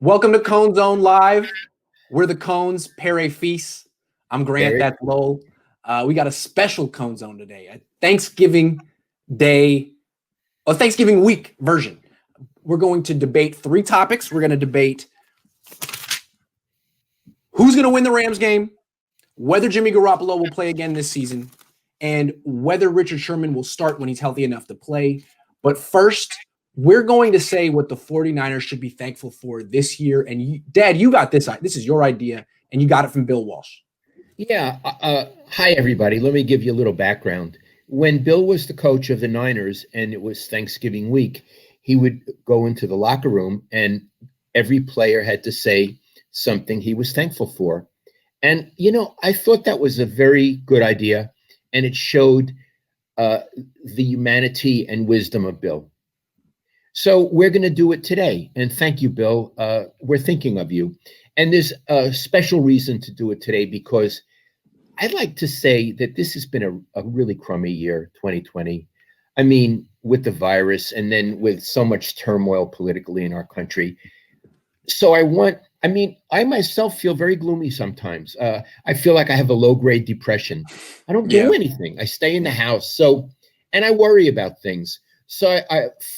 Welcome to Cohn Zone Live. We're the Cohns, Pere Feast. I'm Grant, that's Lowell. We got a special Cohn Zone today, a Thanksgiving Day, a Thanksgiving week version. We're going to debate three topics. We're going to debate who's going to win the Rams game, whether Jimmy Garoppolo will play again this season, and whether Richard Sherman will start when he's healthy enough to play. But first, we're going to say what the 49ers should be thankful for this year. And Dad, you got this. This is your idea, and you got it from Bill Walsh. Yeah. Hi, everybody. Let me give you a little background. When Bill was the coach of the Niners and it was Thanksgiving week, he would go into the locker room and every player had to say something he was thankful for. And, I thought that was a very good idea. And it showed the humanity and wisdom of Bill. So we're going to do it today. And thank you, Bill. We're thinking of you. And there's a special reason to do it today because I'd like to say that this has been a really crummy year, 2020. I mean, with the virus and then with so much turmoil politically in our country. So I myself feel very gloomy sometimes. I feel like I have a low-grade depression. I don't do anything. I stay in the house. And I worry about things. So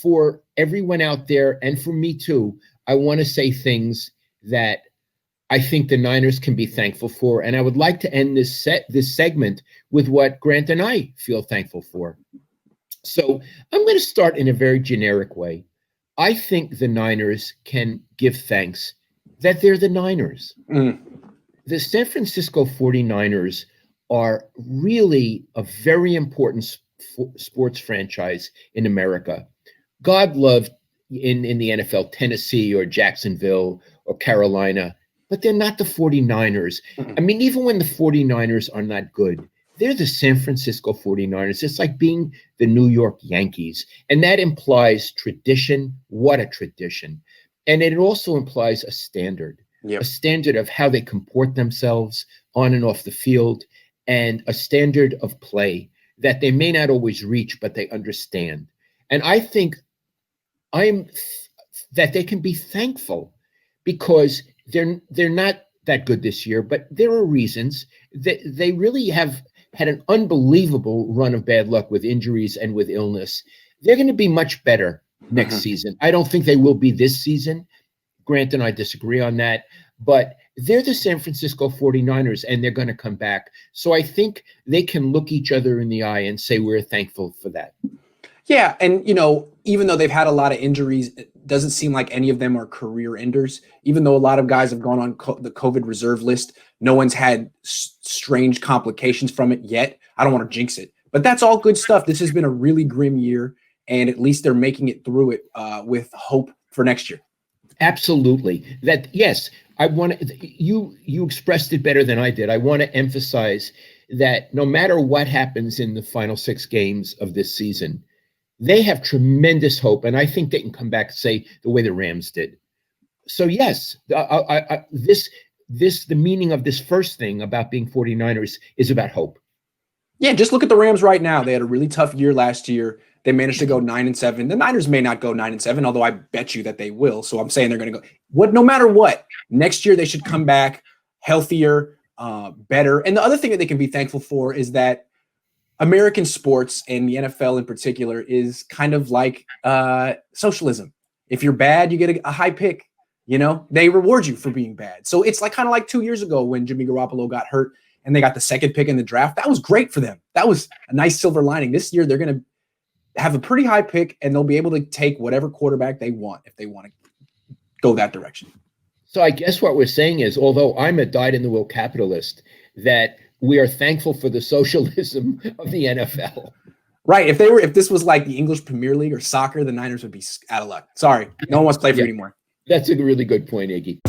for everyone out there, and for me too, I want to say things that I think the Niners can be thankful for. And I would like to end this segment with what Grant and I feel thankful for. So I'm going to start in a very generic way. I think the Niners can give thanks that they're the Niners. The San Francisco 49ers are really a very important sports franchise in America. God loved in the NFL, Tennessee or Jacksonville or Carolina, but they're not the 49ers. I mean, even when the 49ers are not good, they're the San Francisco 49ers. It's like being the New York Yankees. And that implies tradition. What a tradition. And it also implies a standard, a standard of how they comport themselves on and off the field, and a standard of play that they may not always reach, but they understand. And I think that they can be thankful because they're not that good this year, but there are reasons that they really have had an unbelievable run of bad luck with injuries and with illness. They're going to be much better next season. I don't think they will be this season. Grant and I disagree on that, but they're the San Francisco 49ers and they're going to come back. So I think they can look each other in the eye and say, we're thankful for that. Yeah. And, even though they've had a lot of injuries, it doesn't seem like any of them are career enders. Even though a lot of guys have gone on the COVID reserve list, no one's had strange complications from it yet. I don't want to jinx it, but that's all good stuff. This has been a really grim year, and at least they're making it through it with hope for next year. Absolutely. Yes, I want you expressed it better than I did. I want to emphasize that no matter what happens in the final 6 games of this season, they have tremendous hope, and I think they can come back, say, the way the Rams did. So yes, the meaning of this first thing about being 49ers is about hope. Yeah, just look at the Rams right now. They had a really tough year last year. They managed to go 9-7. The Niners may not go 9-7, although I bet you that they will. So I'm saying they're going to go. No matter what, next year they should come back healthier, better. And the other thing that they can be thankful for is that American sports, and the NFL in particular, is kind of like socialism. If you're bad, you get a high pick. They reward you for being bad. So it's kind of like 2 years ago when Jimmy Garoppolo got hurt and they got the second pick in the draft. That was great for them. That was a nice silver lining. This year they're going to have a pretty high pick, and they'll be able to take whatever quarterback they want if they want to go that direction. So I guess what we're saying is, although I'm a dyed-in-the-wool capitalist, that we are thankful for the socialism of the NFL. Right. If this was like the English Premier League or soccer, the Niners would be out of luck. Sorry. No one wants to play for you anymore. That's a really good point, Iggy.